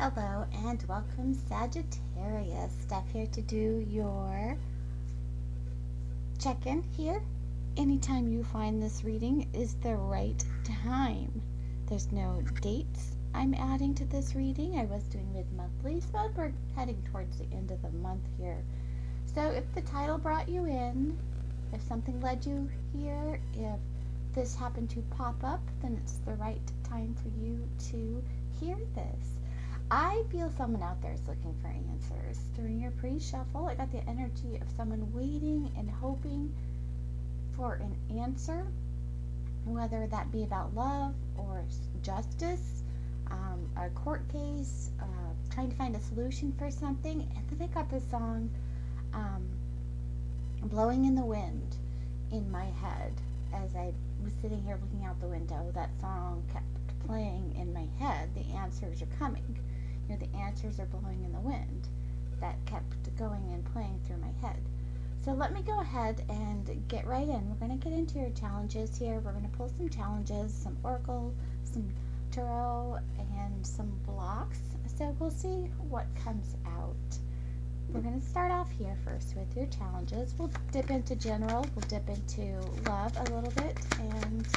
Hello and welcome, Sagittarius. Steph here to do your check-in here. Anytime you find this reading is the right time. There's no dates I'm adding to this reading. I was doing mid-monthly, but we're heading towards the end of the month here. So if the title brought you in, if something led you here, if this happened to pop up, then it's the right time for you to hear this. I feel someone out there is looking for answers. During your pre-shuffle, I got the energy of someone waiting and hoping for an answer, whether that be about love or justice, a court case, trying to find a solution for something. And then I got this song, Blowing in the Wind, in my head as I was sitting here looking out the window. That song kept playing in my head. The answers are coming. The answers are blowing in the wind. That kept going and playing through my head. So let me go ahead and get right in. We're going to get into your challenges here. We're going to pull some challenges, some oracle, some tarot, and some blocks. So we'll see what comes out. We're going to start off here first with your challenges. We'll dip into general. We'll dip into love a little bit and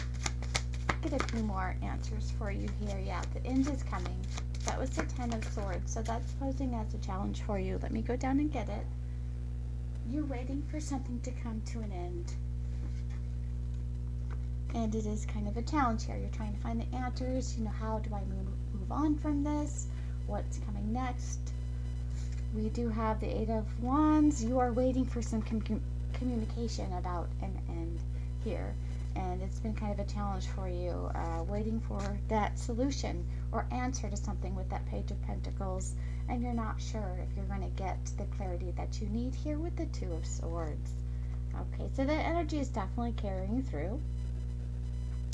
get a few more answers for you here. Yeah, the end is coming. That was the Ten of Swords, so that's posing as a challenge for you. Let me go down and get it. You're waiting for something to come to an end. And it is kind of a challenge here. You're trying to find the answers. How do I move on from this? What's coming next? We do have the Eight of Wands. You are waiting for some communication about an end here. And it's been kind of a challenge for you, waiting for that solution or answer to something with that Page of Pentacles, and you're not sure if you're going to get the clarity that you need here with the Two of Swords. Okay, so the energy is definitely carrying through.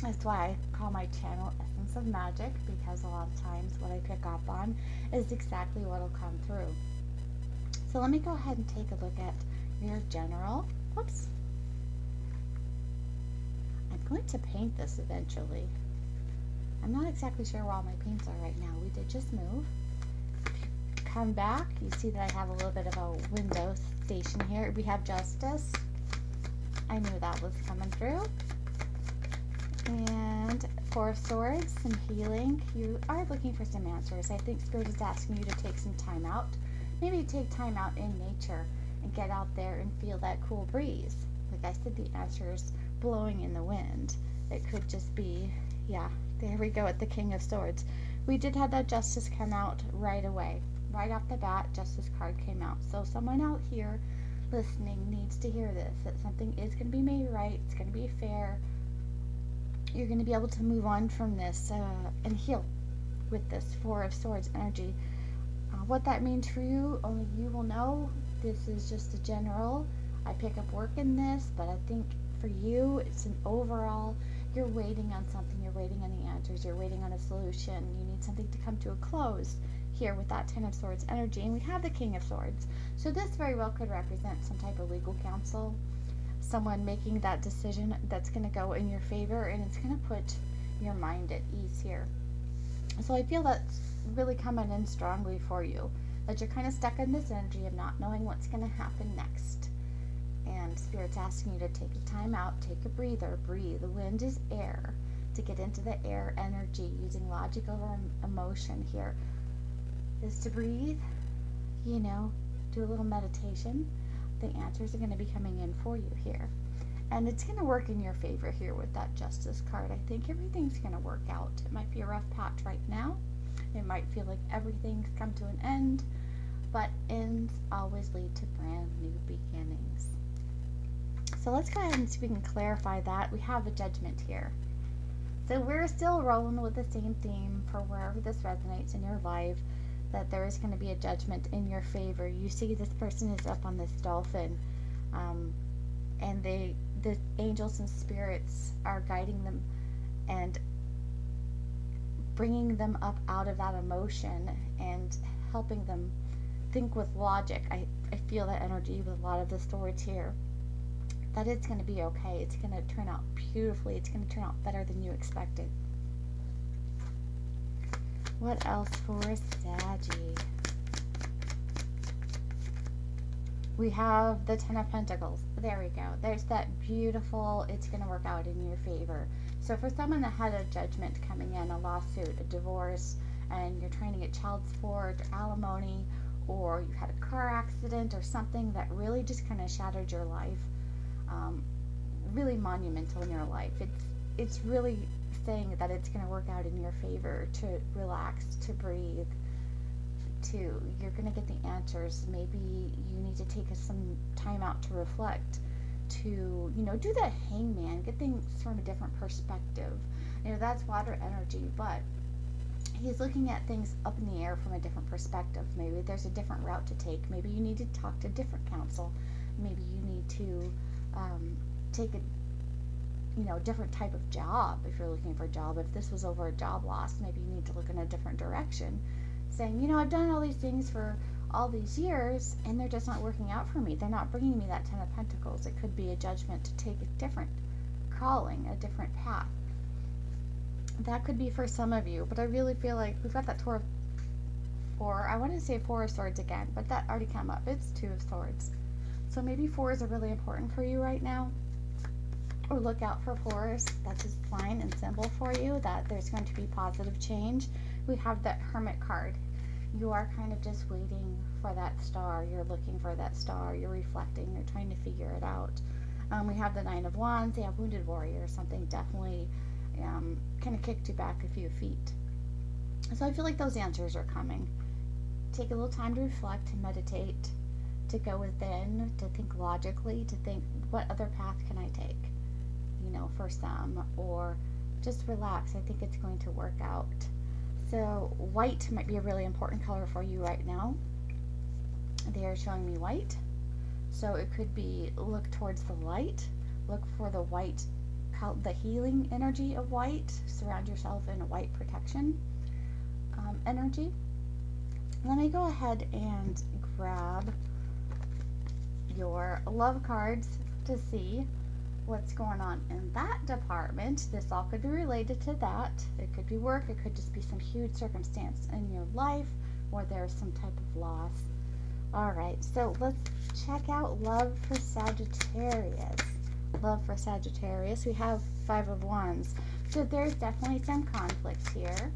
That's why I call my channel Essence of Magic, because a lot of times what I pick up on is exactly what will come through. So let me go ahead and take a look at your general. Whoops. I'm going to paint this eventually. I'm not exactly sure where all my paints are right now. We did just move. Come back. You see that I have a little bit of a window station here. We have Justice. I knew that was coming through. And Four of Swords, some healing. You are looking for some answers. I think Spirit is asking you to take some time out. Maybe take time out in nature and get out there and feel that cool breeze. Like I said, the answers blowing in the wind. It could just be, yeah, there we go at the King of Swords. We did have that Justice come out right away. Right off the bat, Justice card came out. So someone out here listening needs to hear this, that something is going to be made right. It's going to be fair. You're going to be able to move on from this and heal with this Four of Swords energy. What that means for you, only you will know. This is just a general. I pick up work in this, but I think for you, it's an overall, you're waiting on something, you're waiting on the answers, you're waiting on a solution, you need something to come to a close here with that Ten of Swords energy, and we have the King of Swords. So this very well could represent some type of legal counsel, someone making that decision that's going to go in your favor, and it's going to put your mind at ease here. So I feel that's really coming in strongly for you, that you're kind of stuck in this energy of not knowing what's going to happen next. And Spirit's asking you to take a time out, take a breather, breathe. The wind is air, to get into the air energy, using logic over emotion here, is to breathe, do a little meditation. The answers are going to be coming in for you here. And it's going to work in your favor here with that Justice card. I think everything's going to work out. It might be a rough patch right now. It might feel like everything's come to an end, but ends always lead to brand new beginnings. So let's go ahead and see if we can clarify that. We have a Judgment here. So we're still rolling with the same theme for wherever this resonates in your life, that there is going to be a judgment in your favor. You see this person is up on this dolphin, and the angels and spirits are guiding them and bringing them up out of that emotion and helping them think with logic. I feel that energy with a lot of the swords here, that it's going to be okay. It's going to turn out beautifully. It's going to turn out better than you expected. What else for Saggy? We have the Ten of Pentacles. There we go. There's that beautiful, it's going to work out in your favor. So for someone that had a judgment coming in, a lawsuit, a divorce, and you're trying to get child support, alimony, or you had a car accident or something that really just kind of shattered your life, really monumental in your life. It's really saying that it's going to work out in your favor, to relax, to breathe, to you're going to get the answers. Maybe you need to take some time out to reflect, to do that hangman, get things from a different perspective. That's water energy, but he's looking at things up in the air from a different perspective. Maybe there's a different route to take. Maybe you need to talk to different counsel. Maybe you need to take a different type of job. If you're looking for a job, if this was over a job loss, maybe you need to look in a different direction, saying, I've done all these things for all these years and they're just not working out for me. They're not bringing me that Ten of Pentacles. It could be a judgment to take a different calling, a different path. That could be for some of you, but I really feel like we've got that Four. I want to say Four of Swords again, but that already came up. It's Two of Swords. So maybe fours are really important for you right now, or look out for fours. That's a sign and symbol for you that there's going to be positive change. We have that Hermit card. You are kind of just waiting for that star. You're looking for that star. You're reflecting. You're trying to figure it out. We have the Nine of Wands. They have Wounded Warrior. Something definitely kind of kicked you back a few feet. So I feel like those answers are coming. Take a little time to reflect, to meditate, to go within, to think logically, to think, what other path can I take? For some, or just relax. I think it's going to work out. So white might be a really important color for you right now. They are showing me white. So it could be look towards the light, look for the white, the healing energy of white. Surround yourself in a white protection energy. Let me go ahead and grab your love cards to see what's going on in that department. This all could be related to that. It could be work. It could just be some huge circumstance in your life where there's some type of loss. All right, so let's check out love for Sagittarius. Love for Sagittarius. We have Five of Wands. So there's definitely some conflict here.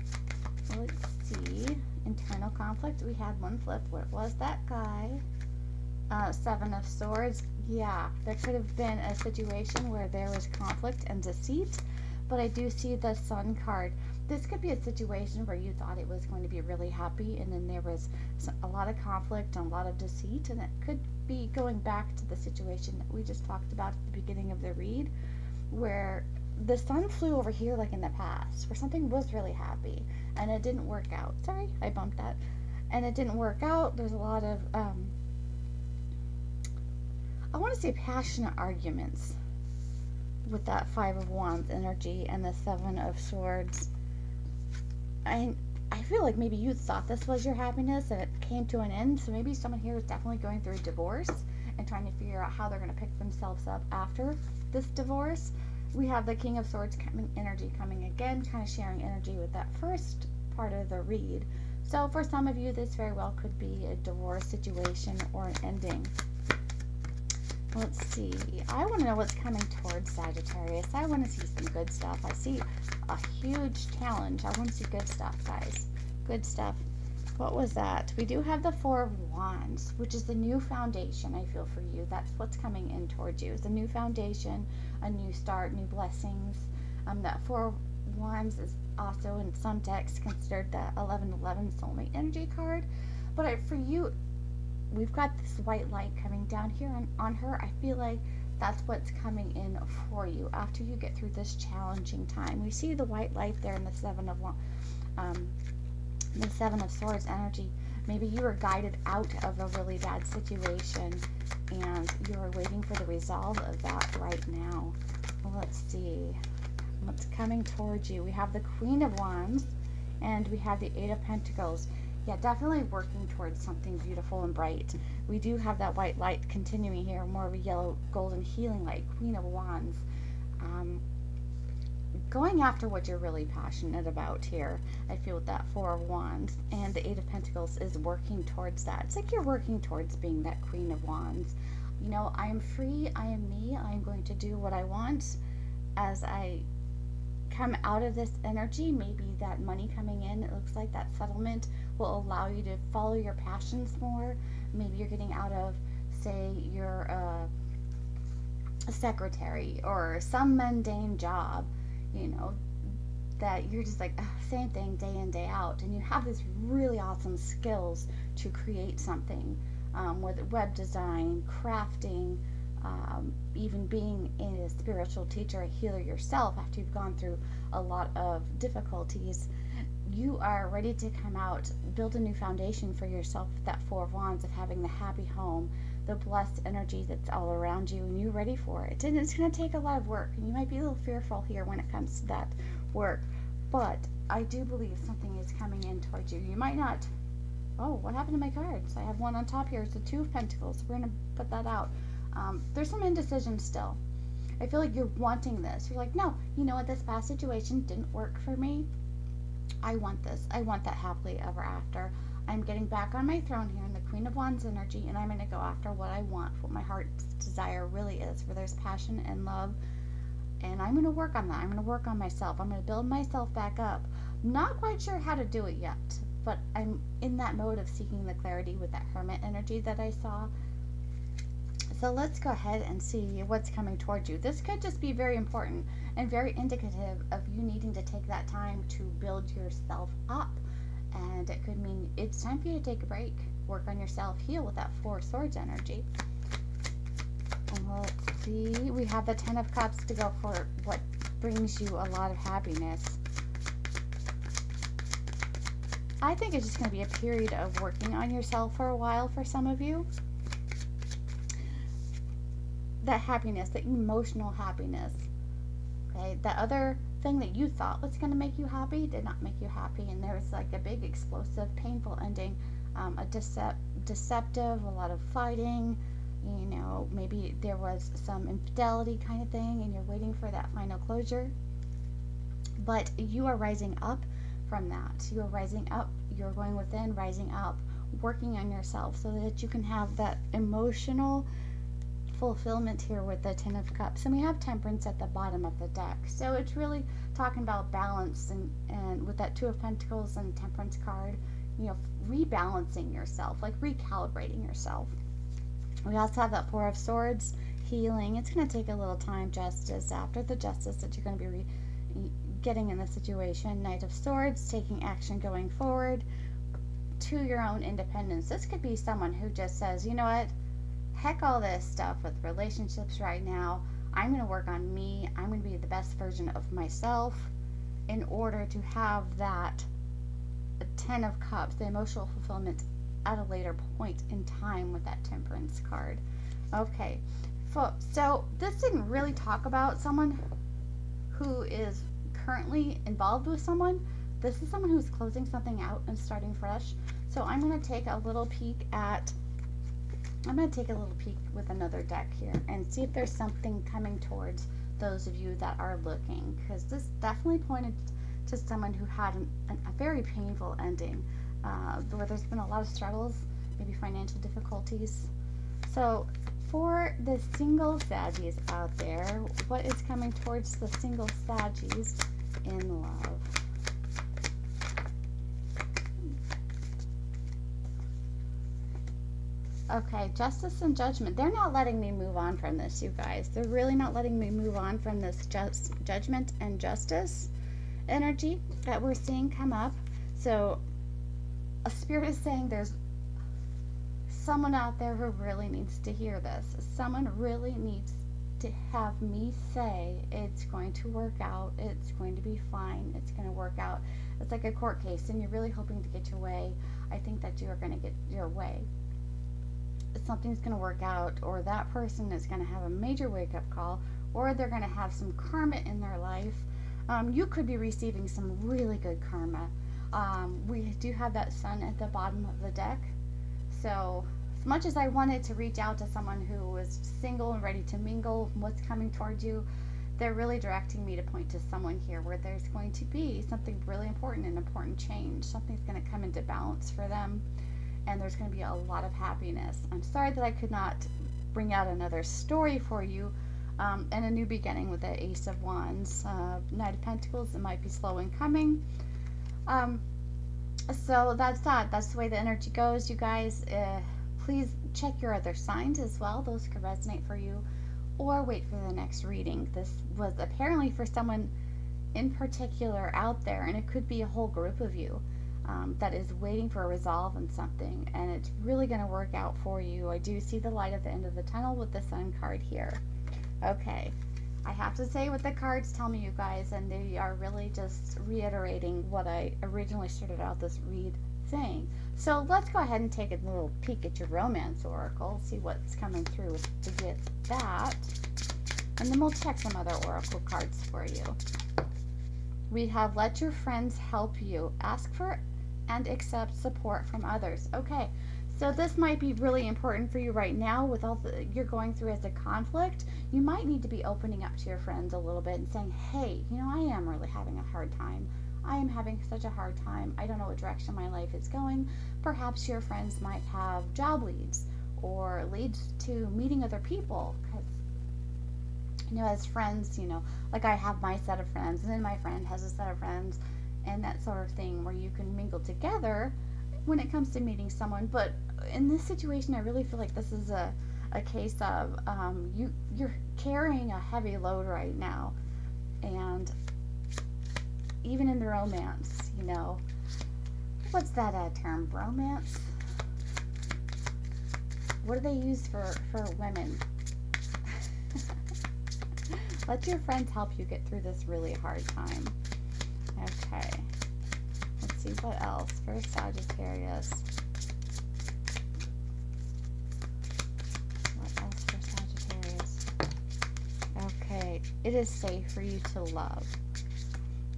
Let's see. Internal conflict. We had one flip. What was that guy? Seven of Swords. Yeah, there could have been a situation where there was conflict and deceit, but I do see the Sun card. This could be a situation where you thought it was going to be really happy, and then there was a lot of conflict and a lot of deceit, and it could be going back to the situation that we just talked about at the beginning of the read, where the Sun flew over here like in the past, where something was really happy, and it didn't work out. Sorry, I bumped that. And it didn't work out. There's a lot of I want to say passionate arguments with that Five of Wands energy and the Seven of Swords. I feel like maybe you thought this was your happiness and it came to an end. So maybe someone here is definitely going through a divorce and trying to figure out how they're going to pick themselves up after this divorce. We have the King of Swords energy coming again, kind of sharing energy with that first part of the read. So for some of you, this very well could be a divorce situation or an ending. Let's see. I want to know what's coming towards Sagittarius. I want to see some good stuff. I see a huge challenge. I want to see good stuff, guys. Good stuff. What was that? We do have the Four of Wands, which is the new foundation, I feel, for you. That's what's coming in towards you. It's a new foundation, a new start, new blessings. That Four of Wands is also in some texts considered the 1111 soulmate energy card. But for you, we've got this white light coming down here on her. I feel like that's what's coming in for you after you get through this challenging time. We see the white light there in the Seven of Swords energy. Maybe you were guided out of a really bad situation and you're waiting for the resolve of that right now. Well, let's see what's coming towards you. We have the Queen of Wands and we have the Eight of Pentacles. Yeah, definitely working towards something beautiful and bright. We do have that white light continuing here, more of a yellow golden healing light, Queen of Wands. going after what you're really passionate about here. I feel with that Four of Wands and the Eight of Pentacles is working towards that. It's like you're working towards being that Queen of Wands. You know, I am free, I am me, I am going to do what I want. As I come out of this energy, maybe that money coming in, it looks like that settlement will allow you to follow your passions more. Maybe you're getting out of, say, you're a secretary or some mundane job, you know, that you're just like, same thing day in, day out. And you have this really awesome skills to create something, with web design, crafting, even being a spiritual teacher, a healer yourself after you've gone through a lot of difficulties. You are ready to come out, build a new foundation for yourself with that Four of Wands, of having the happy home, the blessed energy that's all around you, and you're ready for it. And it's going to take a lot of work, and you might be a little fearful here when it comes to that work, but I do believe something is coming in towards you. You might not, oh, what happened to my cards? I have one on top here. It's the Two of Pentacles. We're going to put that out. There's some indecision still. I feel like you're wanting this. You're like, no, you know what? This past situation didn't work for me. I want this. I want that happily ever after. I'm getting back on my throne here in the Queen of Wands energy, and I'm going to go after what I want, what my heart's desire really is, where there's passion and love. And I'm going to work on that. I'm going to work on myself. I'm going to build myself back up. Not quite sure how to do it yet, but I'm in that mode of seeking the clarity with that Hermit energy that I saw. So let's go ahead and see what's coming towards you. This could just be very important and very indicative of you needing to take that time to build yourself up. And it could mean it's time for you to take a break, work on yourself, heal with that Four of Swords energy. And let's see, we have the Ten of Cups to go for what brings you a lot of happiness. I think it's just going to be a period of working on yourself for a while for some of you. That happiness, that emotional happiness. Okay, that other thing that you thought was going to make you happy did not make you happy, and there was like a big explosive, painful ending, a deceptive, a lot of fighting. You know, maybe there was some infidelity kind of thing, and you're waiting for that final closure. But you are rising up from that. You are rising up. You're going within, rising up, working on yourself so that you can have that emotional fulfillment here with the Ten of Cups. And we have Temperance at the bottom of the deck. So it's really talking about balance, and with that Two of Pentacles and Temperance card, you know, rebalancing yourself, like recalibrating yourself. We also have that Four of Swords, healing. It's going to take a little time, Justice, after the Justice that you're going to be getting in the situation. Knight of Swords, taking action going forward to your own independence. This could be someone who just says, you know what, heck all this stuff with relationships right now. I'm going to work on me. I'm going to be the best version of myself in order to have that Ten of Cups, the emotional fulfillment at a later point in time with that Temperance card. Okay, so this didn't really talk about someone who is currently involved with someone. This is someone who's closing something out and starting fresh. So I'm going to take a little peek with another deck here and see if there's something coming towards those of you that are looking, because this definitely pointed to someone who had a very painful ending, where there's been a lot of struggles, maybe financial difficulties. So for the single Saggies out there, what is coming towards the single Saggies in love? Okay, Justice and Judgment. They're not letting me move on from this, you guys. They're really not letting me move on from this Judgment and Justice energy that we're seeing come up. So a spirit is saying there's someone out there who really needs to hear this. Someone really needs to have me say it's going to work out, it's going to be fine, it's going to work out. It's like a court case and you're really hoping to get your way. I think that you are going to get your way. Something's going to work out, or that person is going to have a major wake-up call, or they're going to have some karma in their life. You could be receiving some really good karma. We do have that Sun at the bottom of the deck. So as much as I wanted to reach out to someone who was single and ready to mingle, what's coming towards you, they're really directing me to point to someone here where there's going to be something really important, an important change. Something's going to come into balance for them, and there's going to be a lot of happiness. I'm sorry that I could not bring out another story for you, and a new beginning with the Ace of Wands. Knight of Pentacles, it might be slow in coming. So that's that. That's the way the energy goes, you guys. Please check your other signs as well. Those could resonate for you, or wait for the next reading. This was apparently for someone in particular out there, and it could be a whole group of you that is waiting for a resolve in something, and it's really going to work out for you. I do see the light at the end of the tunnel with the Sun card here. Okay, I have to say what the cards tell me, you guys, and they are really just reiterating what I originally started out this read saying. So let's go ahead and take a little peek at your romance oracle, see what's coming through to get that, and then we'll check some other oracle cards for you. We have let your friends help you. Ask for and accept support from others. Okay, so this might be really important for you right now with all that you're going through as a conflict. You might need to be opening up to your friends a little bit and saying, hey, you know, I am really having a hard time. I am having such a hard time. I don't know what direction my life is going. Perhaps your friends might have job leads or leads to meeting other people, because you know, as friends, you know, like I have my set of friends, and then my friend has a set of friends, and that sort of thing where you can mingle together when it comes to meeting someone. But in this situation, I really feel like this is a case of you're carrying a heavy load right now, and even in the romance, you know, what's that term, romance? What do they use for women? Let your friends help you get through this really hard time. Okay. Let's see what else for Sagittarius. What else for Sagittarius? Okay. It is safe for you to love.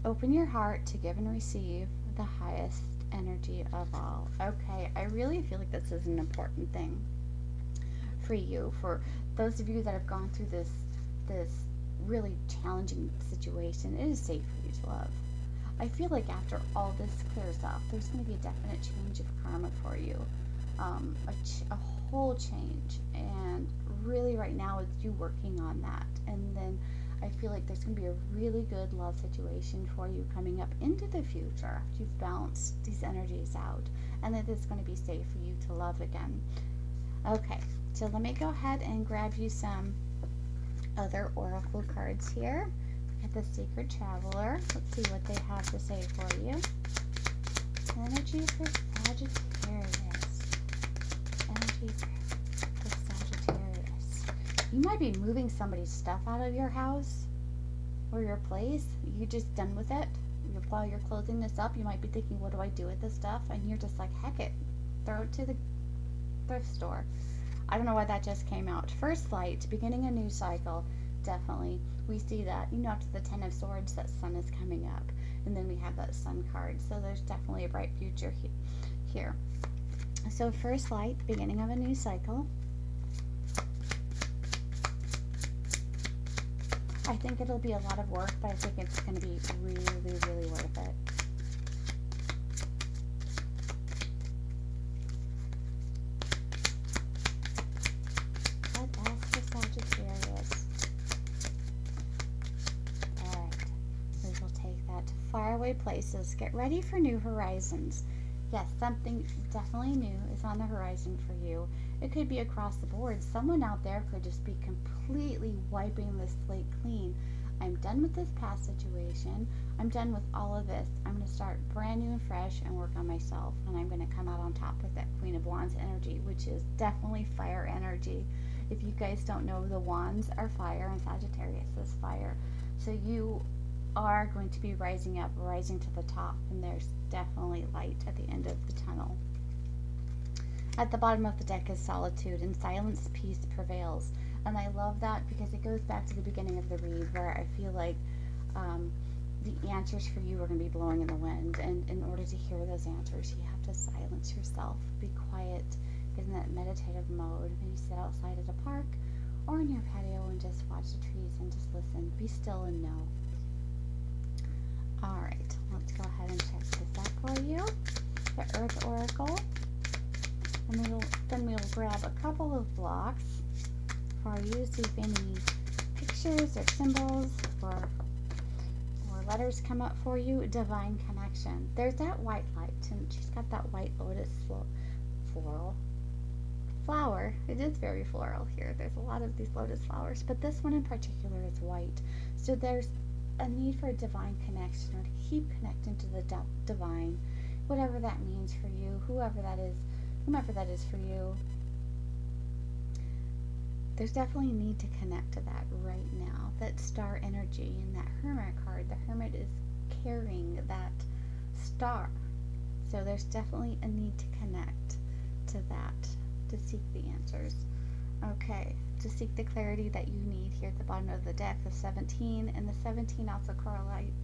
Open your heart to give and receive the highest energy of all. Okay. I really feel like this is an important thing for you. For those of you that have gone through this really challenging situation, it is safe for you to love. I feel like after all this clears up, there's going to be a definite change of karma for you, a whole change, and really right now it's you working on that. And then I feel like there's going to be a really good love situation for you coming up into the future after you've balanced these energies out, and that it's going to be safe for you to love again. Okay, so let me go ahead and grab you some other oracle cards here. At the Secret Traveler. Let's see what they have to say for you. Energy for Sagittarius. Energy for Sagittarius. You might be moving somebody's stuff out of your house or your place. You're just done with it. While you're closing this up, you might be thinking, what do I do with this stuff? And you're just like, heck it. Throw it to the thrift store. I don't know why that just came out. First light, beginning a new cycle. Definitely. We see that, you know, after the Ten of Swords, that sun is coming up. And then we have that sun card. So there's definitely a bright future here. So first light, beginning of a new cycle. I think it'll be a lot of work, but I think it's going to be really, really worth it. What else for Sagittarius? Alright, we will take that to faraway places. Get ready for new horizons. Yes, something definitely new is on the horizon for you. It could be across the board. Someone out there could just be completely wiping the slate clean. I'm done with this past situation. I'm done with all of this. I'm going to start brand new and fresh and work on myself. And I'm going to come out on top with that Queen of Wands energy, which is definitely fire energy. If you guys don't know, the Wands are fire and Sagittarius is fire. So you are going to be rising up, rising to the top, and there's definitely light at the end of the tunnel. At the bottom of the deck is solitude, and silence, peace prevails. And I love that because it goes back to the beginning of the read where I feel like the answers for you are going to be blowing in the wind. And in order to hear those answers, you have to silence yourself, be quiet, get in that meditative mode. Maybe sit outside at a park or in your patio and just watch the trees and just listen. Be still and know. Alright, let's go ahead and check this out for you. The Earth Oracle. And then we'll grab a couple of blocks for you, see if any pictures or symbols or letters come up for you. Divine connection. There's that white light, and she's got that white lotus flower. It is very floral here. There's a lot of these lotus flowers, but this one in particular is white. So there's a need for a divine connection, or to keep connecting to the divine, whatever that means for you, whomever that is for you. There's definitely a need to connect to that right now. That star energy and that Hermit card. The Hermit is carrying that star. So there's definitely a need to connect to that, to seek the answers. Okay, to seek the clarity that you need here at the bottom of the deck, the 17. And the 17 also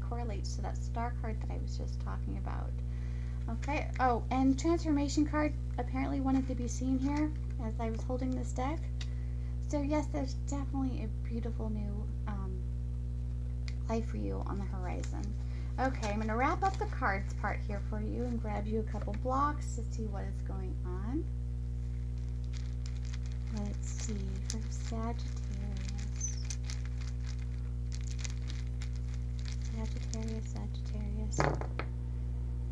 correlates to that star card that I was just talking about. Okay, oh, and transformation card apparently wanted to be seen here as I was holding this deck. So yes, there's definitely a beautiful new life for you on the horizon. Okay, I'm going to wrap up the cards part here for you and grab you a couple blocks to see what is going on. Let's see, for Sagittarius. Sagittarius.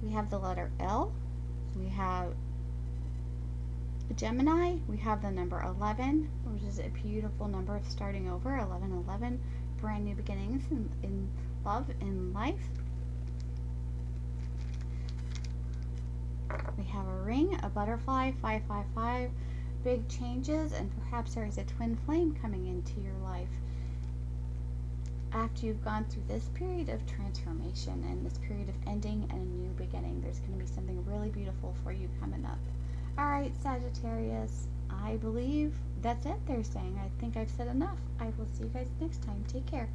We have the letter L. We have Gemini. We have the number 11, which is a beautiful number of starting over. 1111, brand new beginnings in love and life. We have a ring, a butterfly, 555, big changes, and perhaps there is a twin flame coming into your life after you've gone through this period of transformation and this period of ending and a new beginning. There's going to be something really beautiful for you coming up. All right, Sagittarius, I believe that's it they're saying. I think I've said enough. I will see you guys next time. Take care.